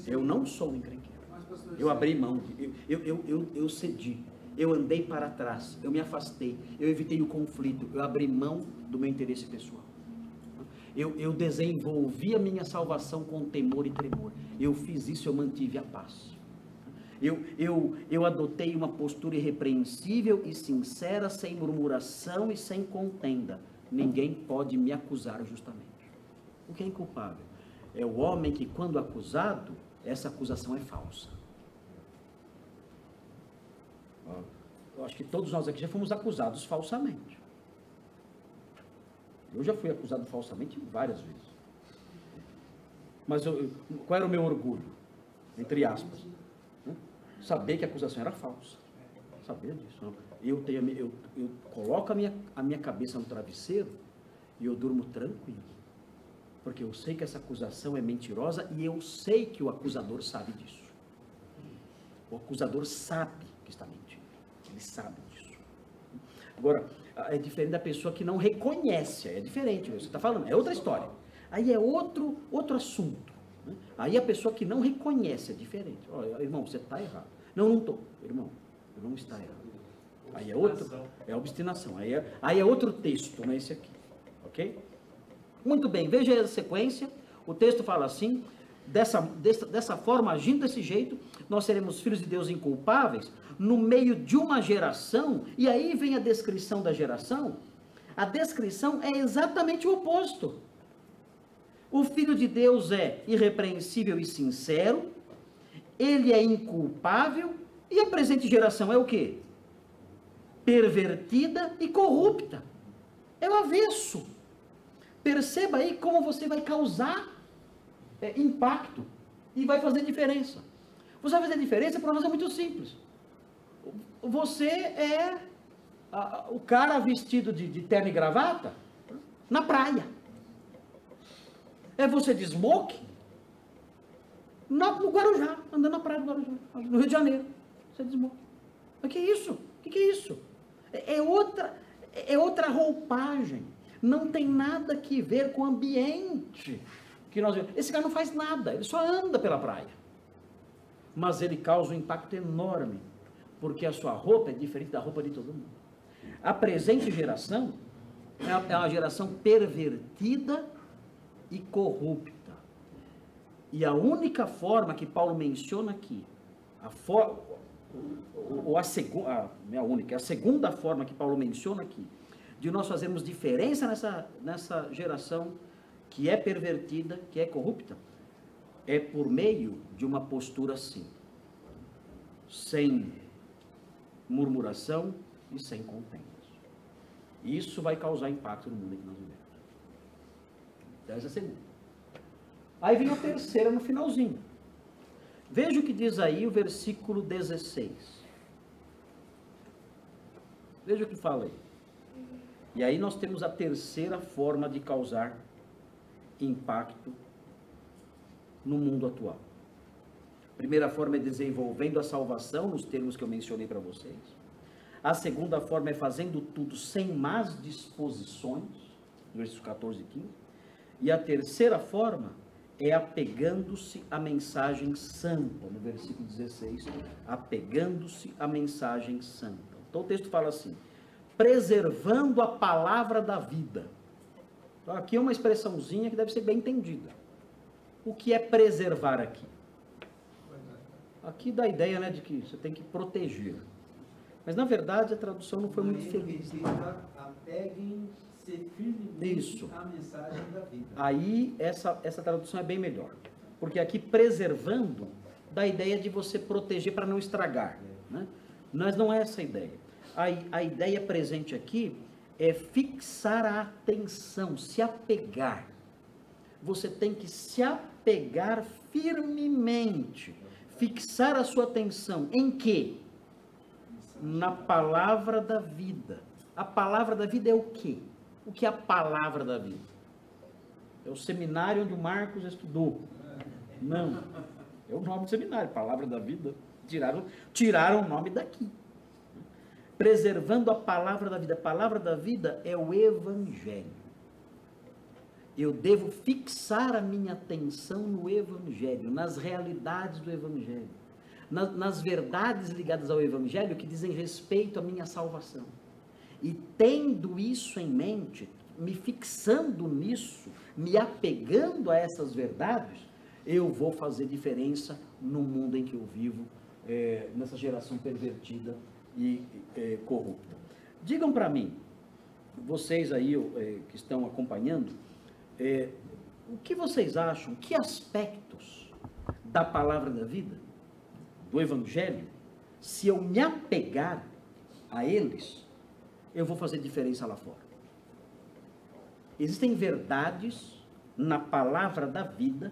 [SPEAKER 1] Eu não sou um encrenqueiro. Eu abri mão, eu cedi, eu andei para trás, eu me afastei, eu evitei o conflito, eu abri mão do meu interesse pessoal. Eu desenvolvi a minha salvação com temor e tremor. Eu fiz isso, eu mantive a paz. Eu adotei uma postura irrepreensível e sincera, sem murmuração e sem contenda. Ninguém pode me acusar justamente. O que é inculpável? É o homem que, quando acusado, essa acusação é falsa. Eu acho que todos nós aqui já fomos acusados falsamente. Eu já fui acusado falsamente várias vezes. Mas qual era o meu orgulho? Entre aspas. Saber que a acusação era falsa. Saber disso. Eu coloco a minha cabeça no travesseiro e eu durmo tranquilo. Porque eu sei que essa acusação é mentirosa e eu sei que o acusador sabe disso. O acusador sabe que está mentindo. Ele sabe disso. Agora, é diferente da pessoa que não reconhece. É diferente, você está falando, é outra história. Aí é outro assunto. Né? Aí a pessoa que não reconhece é diferente. Olha, irmão, você está errado. Não estou. Irmão, eu não está errado. Aí é obstinação. Aí é outro texto, não é esse aqui. Ok? Muito bem, veja a sequência. O texto fala assim, dessa forma, agindo desse jeito, nós seremos filhos de Deus inculpáveis no meio de uma geração, e aí vem a descrição da geração. A descrição é exatamente o oposto. O filho de Deus é irrepreensível e sincero, ele é inculpável, e a presente geração é o quê? Pervertida e corrupta. É o avesso. Perceba aí como você vai causar impacto e vai fazer diferença. Você vai fazer diferença para nós é muito simples. Você é o cara vestido de terno e gravata na praia. É você de smoke no Guarujá, andando na praia do Guarujá, no Rio de Janeiro. Você de smoke. O que é isso? O que é isso? É outra roupagem. Não tem nada que ver com o ambiente que nós vemos. Esse cara não faz nada, ele só anda pela praia. Mas ele causa um impacto enorme, porque a sua roupa é diferente da roupa de todo mundo. A presente geração é uma geração pervertida e corrupta. E a única forma que Paulo menciona aqui, a segunda forma que Paulo menciona aqui, de nós fazermos diferença nessa geração que é pervertida, que é corrupta, é por meio de uma postura assim, sem murmuração e sem contendas. Isso vai causar impacto no mundo em que nós vivemos. Então, essa é a segunda. Aí vem a terceira no finalzinho. Veja o que diz aí o versículo 16. Veja o que fala aí. E aí nós temos a terceira forma de causar impacto no mundo atual. A primeira forma é desenvolvendo a salvação, nos termos que eu mencionei para vocês. A segunda forma é fazendo tudo sem más disposições, versículos 14 e 15. E a terceira forma é apegando-se à mensagem santa, no versículo 16, apegando-se à mensagem santa. Então o texto fala assim, preservando a palavra da vida. Então aqui é uma expressãozinha que deve ser bem entendida. O que é preservar aqui? Aqui dá a ideia, né, de que você tem que proteger. Mas na verdade a tradução não foi muito feliz.
[SPEAKER 3] Apeguem-se firmemente
[SPEAKER 1] Isso.
[SPEAKER 3] à mensagem da vida.
[SPEAKER 1] Aí essa tradução é bem melhor. Porque aqui preservando dá a ideia de você proteger para não estragar. Né? Mas não é essa a ideia. A ideia presente aqui é fixar a atenção, se apegar. Você tem que se apegar firmemente. Fixar a sua atenção em quê? Na palavra da vida. A palavra da vida é o quê? O que é a palavra da vida? É o seminário onde o Marcos estudou. Não. É o nome do seminário, palavra da vida. Tiraram o nome daqui. Preservando a palavra da vida. A palavra da vida é o Evangelho. Eu devo fixar a minha atenção no Evangelho, nas realidades do Evangelho, nas verdades ligadas ao Evangelho que dizem respeito à minha salvação. E tendo isso em mente, me fixando nisso, me apegando a essas verdades, eu vou fazer diferença no mundo em que eu vivo, nessa geração pervertida e corrupta. Digam para mim, vocês aí que estão acompanhando, o que vocês acham, que aspectos da palavra da vida, do Evangelho, se eu me apegar a eles, eu vou fazer diferença lá fora? Existem verdades na palavra da vida,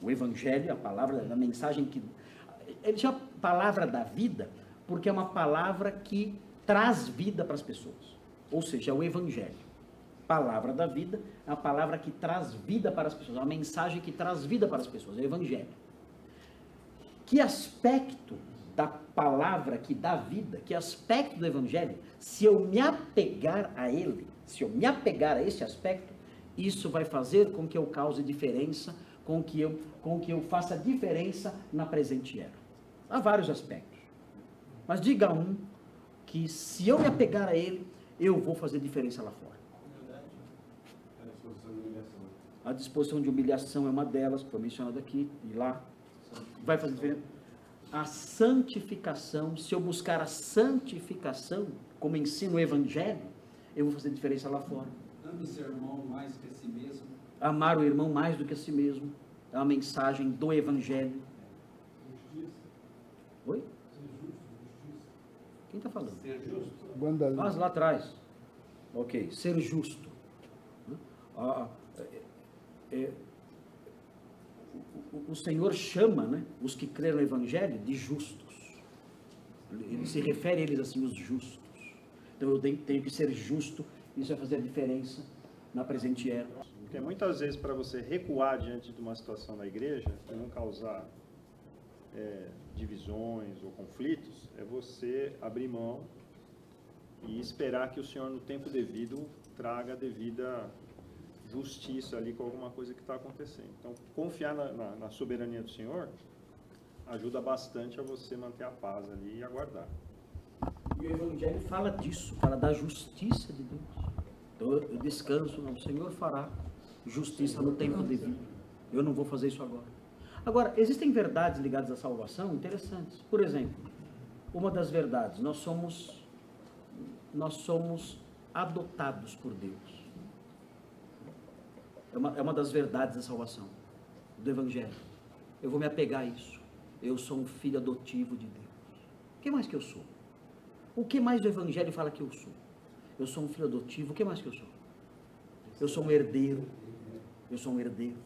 [SPEAKER 1] o Evangelho, a palavra da mensagem que... Ele chama palavra da vida porque é uma palavra que traz vida para as pessoas, ou seja, é o Evangelho. Palavra da vida é a palavra que traz vida para as pessoas, é uma mensagem que traz vida para as pessoas, é o Evangelho. Que aspecto da palavra que dá vida, que aspecto do Evangelho, se eu me apegar a ele, se eu me apegar a esse aspecto, isso vai fazer com que eu cause diferença, com que eu faça diferença na presente era. Há vários aspectos, mas diga um que se eu me apegar a ele, eu vou fazer diferença lá fora. A disposição de humilhação é uma delas, que foi mencionada aqui, e lá vai fazer diferença. A santificação, se eu buscar a santificação, como ensina o Evangelho, eu vou fazer diferença lá fora.
[SPEAKER 3] Ame seu irmão mais que a si mesmo.
[SPEAKER 1] Amar o irmão mais do que a si mesmo, é uma mensagem do Evangelho. Oi? Quem está falando?
[SPEAKER 3] Ser justo.
[SPEAKER 1] Mas lá atrás. Ok, ser justo. O Senhor chama, né, os que creram no Evangelho de justos. Ele se refere a eles assim, os justos. Então eu tenho que ser justo, isso vai fazer a diferença na presente era.
[SPEAKER 7] Porque muitas vezes para você recuar diante de uma situação na igreja e não causar divisões ou conflitos, é você abrir mão e esperar que o Senhor no tempo devido traga a devida justiça ali com alguma coisa que está acontecendo. Então, confiar na soberania do Senhor ajuda bastante a você manter a paz ali e aguardar.
[SPEAKER 1] E o Evangelho fala disso, fala da justiça de Deus. Então eu descanso, não, o Senhor fará justiça no tempo devido. Eu não vou fazer isso agora. Agora, existem verdades ligadas à salvação interessantes. Por exemplo, uma das verdades, nós somos adotados por Deus. É uma das verdades da salvação, do Evangelho. Eu vou me apegar a isso. Eu sou um filho adotivo de Deus. O que mais que eu sou? O que mais o Evangelho fala que eu sou? Eu sou um filho adotivo. O que mais que eu sou? Eu sou um herdeiro. Eu sou um herdeiro.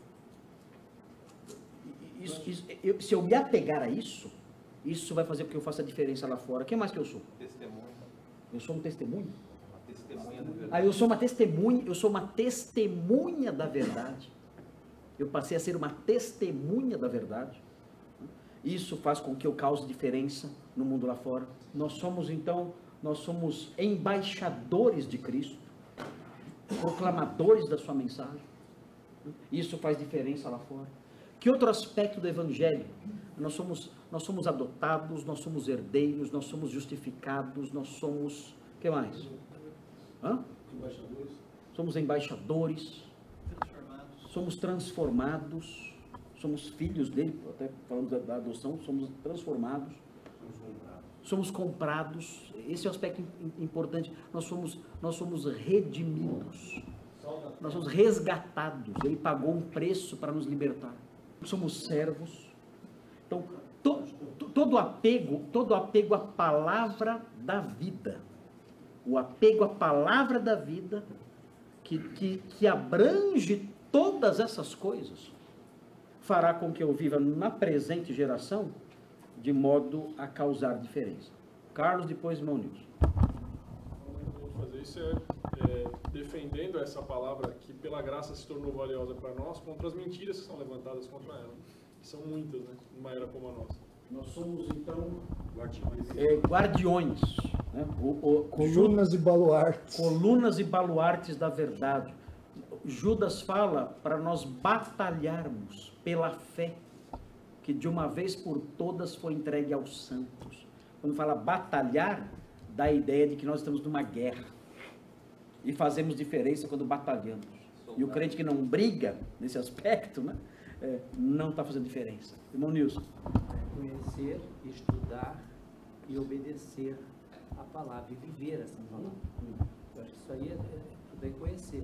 [SPEAKER 1] Se eu me apegar a isso, isso vai fazer com que eu faça a diferença lá fora. O que mais que eu sou?
[SPEAKER 8] Testemunha.
[SPEAKER 1] Eu sou um testemunho?
[SPEAKER 8] Uma testemunha da verdade.
[SPEAKER 1] Eu sou uma testemunha da verdade. Eu passei a ser uma testemunha da verdade. Isso faz com que eu cause diferença no mundo lá fora. Nós somos embaixadores de Cristo, proclamadores da sua mensagem. Isso faz diferença lá fora. Que outro aspecto do Evangelho? Nós somos adotados, nós somos herdeiros, nós somos justificados, nós somos... O que mais?
[SPEAKER 6] Embaixadores.
[SPEAKER 1] Somos embaixadores, somos transformados, somos filhos dele, até falando da adoção, somos transformados, somos comprados. Esse é um aspecto importante. Nós somos redimidos, nós somos resgatados. Ele pagou um preço para nos libertar. Somos servos. Então, todo apego à palavra da vida, o apego à palavra da vida, que abrange todas essas coisas, fará com que eu viva na presente geração de modo a causar diferença. Carlos, depois irmão Nilson.
[SPEAKER 9] Fazer isso defendendo essa palavra que pela graça se tornou valiosa para nós contra as mentiras que são levantadas contra ela, que são muitas, né, numa era como a nossa.
[SPEAKER 1] Nós somos então guardiões, né?
[SPEAKER 2] Colunas e baluartes.
[SPEAKER 1] Colunas e baluartes da verdade. Judas fala para nós batalharmos pela fé que de uma vez por todas foi entregue aos santos. Quando fala batalhar, dá a ideia de que nós estamos numa guerra e fazemos diferença quando batalhamos. E o crente que não briga nesse aspecto, né, não está fazendo diferença. Irmão Nilson.
[SPEAKER 5] Conhecer, estudar e obedecer a palavra e viver essa palavra. Eu acho que isso aí é conhecer.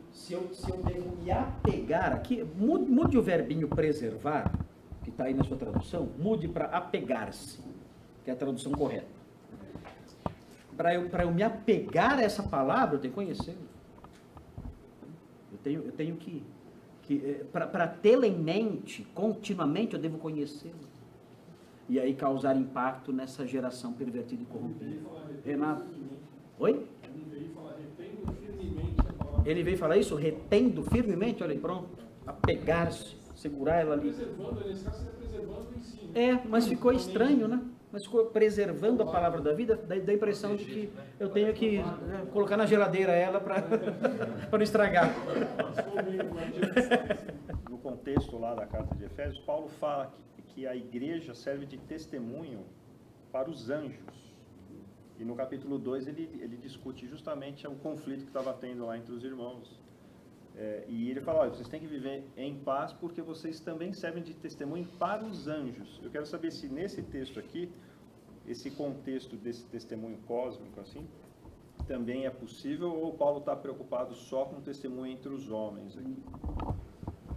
[SPEAKER 1] Se eu devo me apegar aqui, mude o verbinho preservar, que está aí na sua tradução, mude para apegar-se, que é a tradução correta. Para eu me apegar a essa palavra, eu tenho que conhecê-la. Eu tenho que para tê-la em mente, continuamente eu devo conhecê-la. E aí causar impacto nessa geração pervertida e corrompida. Renato? Oi? Ele veio falar isso, retendo firmemente, olha aí, pronto, apegar-se, segurar ela ali. Mas ficou estranho, né? Mas ficou preservando a palavra da vida, dá a impressão de que eu tenho que colocar na geladeira ela para não estragar.
[SPEAKER 7] No contexto lá da carta de Efésios, Paulo fala que a igreja serve de testemunho para os anjos. E no capítulo 2 ele discute justamente o conflito que estava tendo lá entre os irmãos. E ele fala, olha, vocês têm que viver em paz porque vocês também servem de testemunho para os anjos. Eu quero saber se nesse texto aqui, esse contexto desse testemunho cósmico assim, também é possível, ou Paulo está preocupado só com o testemunho entre os homens aqui?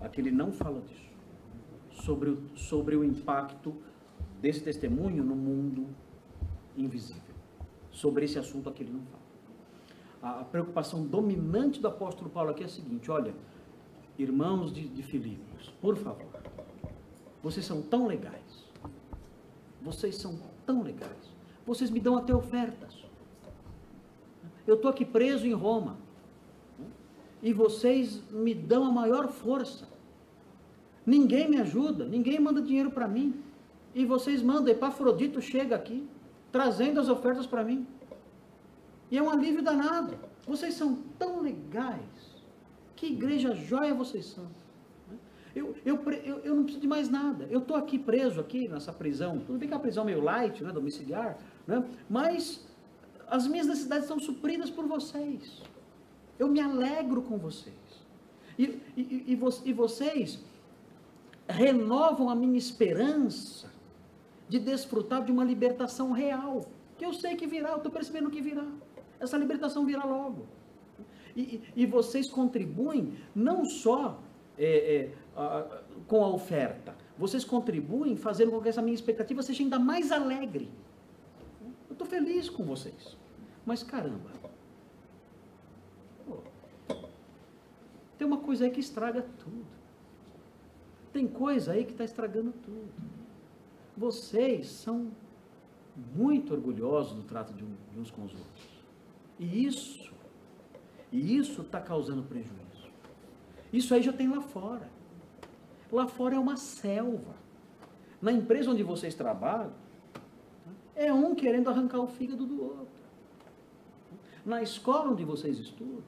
[SPEAKER 1] Aqui ele não fala disso. Sobre o impacto desse testemunho no mundo invisível. Sobre esse assunto aqui ele não fala. A preocupação dominante do apóstolo Paulo aqui é a seguinte, olha, irmãos de Filipos, por favor, vocês são tão legais, vocês me dão até ofertas, eu estou aqui preso em Roma, e vocês me dão a maior força, ninguém me ajuda, ninguém manda dinheiro para mim, e vocês mandam, Epafrodito chega aqui, trazendo as ofertas para mim. E é um alívio danado. Vocês são tão legais. Que igreja joia vocês são. Eu não preciso de mais nada. Eu estou aqui preso, aqui nessa prisão. Tudo bem que é uma prisão meio light, né, domiciliar, né, mas as minhas necessidades são supridas por vocês. Eu me alegro com vocês. E vocês renovam a minha esperança de desfrutar de uma libertação real. Que eu sei que virá, eu estou percebendo que virá. Essa libertação virá logo. E vocês contribuem não só com a oferta, vocês contribuem fazendo com que essa minha expectativa seja ainda mais alegre. Eu estou feliz com vocês. Mas caramba, tem uma coisa aí que estraga tudo. Tem coisa aí que está estragando tudo. Vocês são muito orgulhosos do trato de uns com os outros. E isso está causando prejuízo. Isso aí já tem lá fora. Lá fora é uma selva. Na empresa onde vocês trabalham, é um querendo arrancar o fígado do outro. Na escola onde vocês estudam,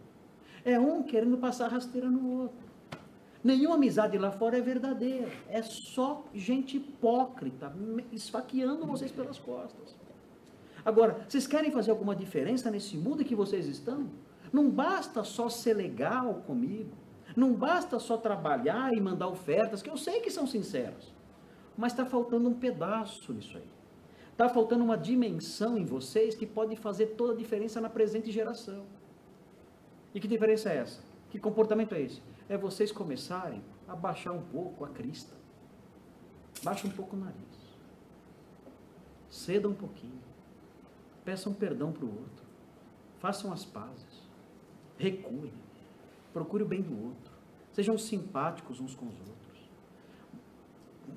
[SPEAKER 1] é um querendo passar rasteira no outro. Nenhuma amizade lá fora é verdadeira. É só gente hipócrita, esfaqueando vocês pelas costas. Agora, vocês querem fazer alguma diferença nesse mundo em que vocês estão? Não basta só ser legal comigo. Não basta só trabalhar e mandar ofertas, que eu sei que são sinceras. Mas está faltando um pedaço nisso aí. Está faltando uma dimensão em vocês que pode fazer toda a diferença na presente geração. E que diferença é essa? Que comportamento é esse? É vocês começarem a baixar um pouco a crista. Baixa um pouco o nariz. Ceda um pouquinho. Peçam perdão para o outro. Façam as pazes. Recuem. Procure o bem do outro. Sejam simpáticos uns com os outros.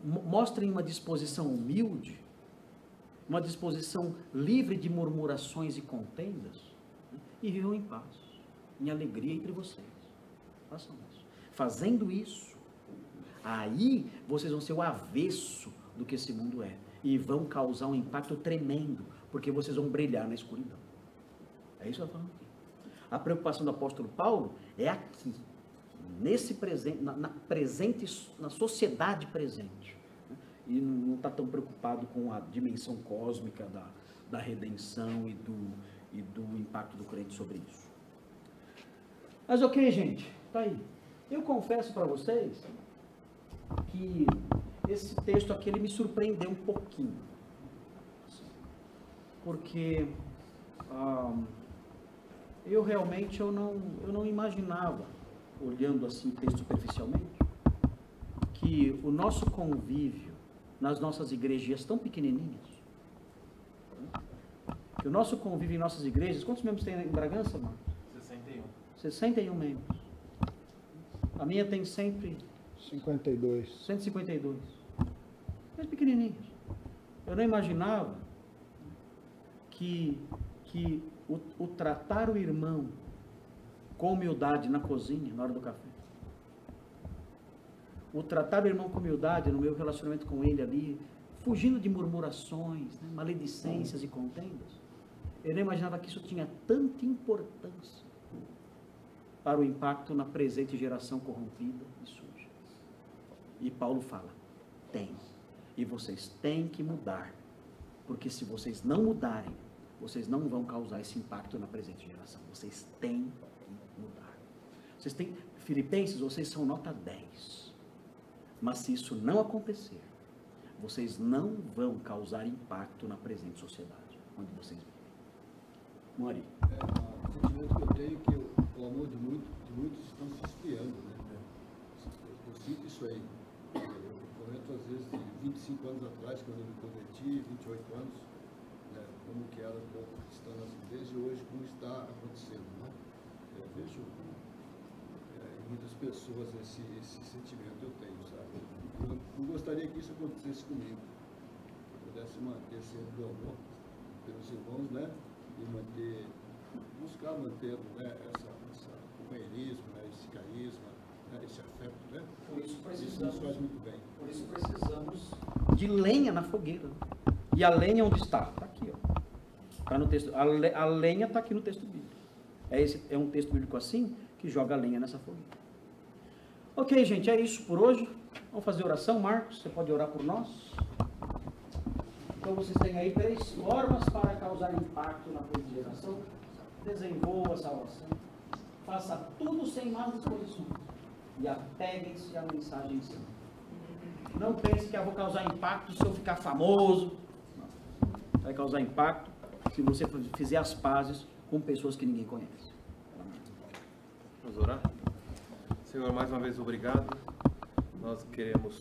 [SPEAKER 1] Mostrem uma disposição humilde, uma disposição livre de murmurações e contendas, e vivam em paz, em alegria entre vocês. Façam isso. Fazendo isso, aí vocês vão ser o avesso do que esse mundo é, e vão causar um impacto tremendo, porque vocês vão brilhar na escuridão. É isso que eu estou falando aqui. A preocupação do apóstolo Paulo é aqui, nesse presente, na sociedade presente. E não está tão preocupado com a dimensão cósmica da redenção e do impacto do crente sobre isso. Mas ok, gente, tá aí. Eu confesso para vocês que esse texto aqui ele me surpreendeu um pouquinho. Porque eu realmente eu não imaginava, olhando assim o texto superficialmente, que o nosso convívio nas nossas igrejas tão pequenininhas, que o nosso convívio em nossas igrejas, quantos membros tem em Bragança, Marcos?
[SPEAKER 8] 61.
[SPEAKER 1] 61 membros. A minha tem
[SPEAKER 2] 152.
[SPEAKER 1] 152. Mas pequenininhas. Eu não imaginava que o tratar o irmão com humildade na cozinha, na hora do café, o tratar o irmão com humildade no meu relacionamento com ele ali, fugindo de murmurações, né, maledicências e contendas, eu não imaginava que isso tinha tanta importância para o impacto na presente geração corrompida e suja. E Paulo fala, tem, e vocês têm que mudar, porque se vocês não mudarem, vocês não vão causar esse impacto na presente geração. Vocês têm que mudar. Vocês têm, Filipenses, vocês são nota 10. Mas se isso não acontecer, vocês não vão causar impacto na presente sociedade, onde vocês vivem. Mori.
[SPEAKER 6] O sentimento que eu tenho é que o amor de muitos estão se esfriando, né? Eu sinto isso aí. Eu comento às vezes de 25 anos atrás, quando eu me converti, 28 anos, né, como que era o povo cristão nas igrejas e hoje como está acontecendo, né? Eu vejo em muitas pessoas esse sentimento eu tenho, sabe? Eu não gostaria que isso acontecesse comigo. Que eu pudesse manter sempre o amor pelos irmãos, né? E buscar manter, né, esse companheirismo, né, esse carisma, né, esse afeto, né?
[SPEAKER 1] Por isso
[SPEAKER 6] Isso nos faz muito bem.
[SPEAKER 1] Por isso precisamos de lenha na fogueira. E a lenha onde está? Está aqui, ó. Está no texto. A lenha está aqui no texto bíblico. É um texto bíblico assim que joga lenha nessa fogueira. Ok, gente, é isso por hoje. Vamos fazer oração. Marcos, você pode orar por nós? Então vocês têm aí 3 formas para causar impacto na presente geração. Desenvolva a salvação. Faça tudo sem más disposições. E apeguem-se à mensagem santa. Não pense que eu vou causar impacto se eu ficar famoso. Não. Vai causar impacto se você fizer as pazes com pessoas que ninguém conhece.
[SPEAKER 8] Vamos orar? Senhor, mais uma vez, obrigado. Nós queremos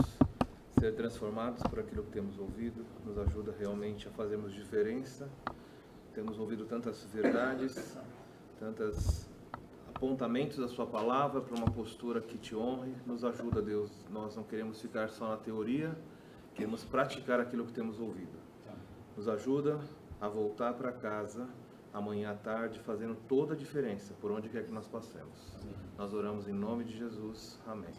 [SPEAKER 8] ser transformados por aquilo que temos ouvido. Nos ajuda realmente a fazermos diferença. Temos ouvido tantas verdades, tantos apontamentos da sua palavra para uma postura que te honre. Nos ajuda, Deus. Nós não queremos ficar só na teoria, queremos praticar aquilo que temos ouvido. Nos ajuda a voltar para casa amanhã à tarde, fazendo toda a diferença por onde quer que nós passemos. Nós oramos em nome de Jesus. Amém.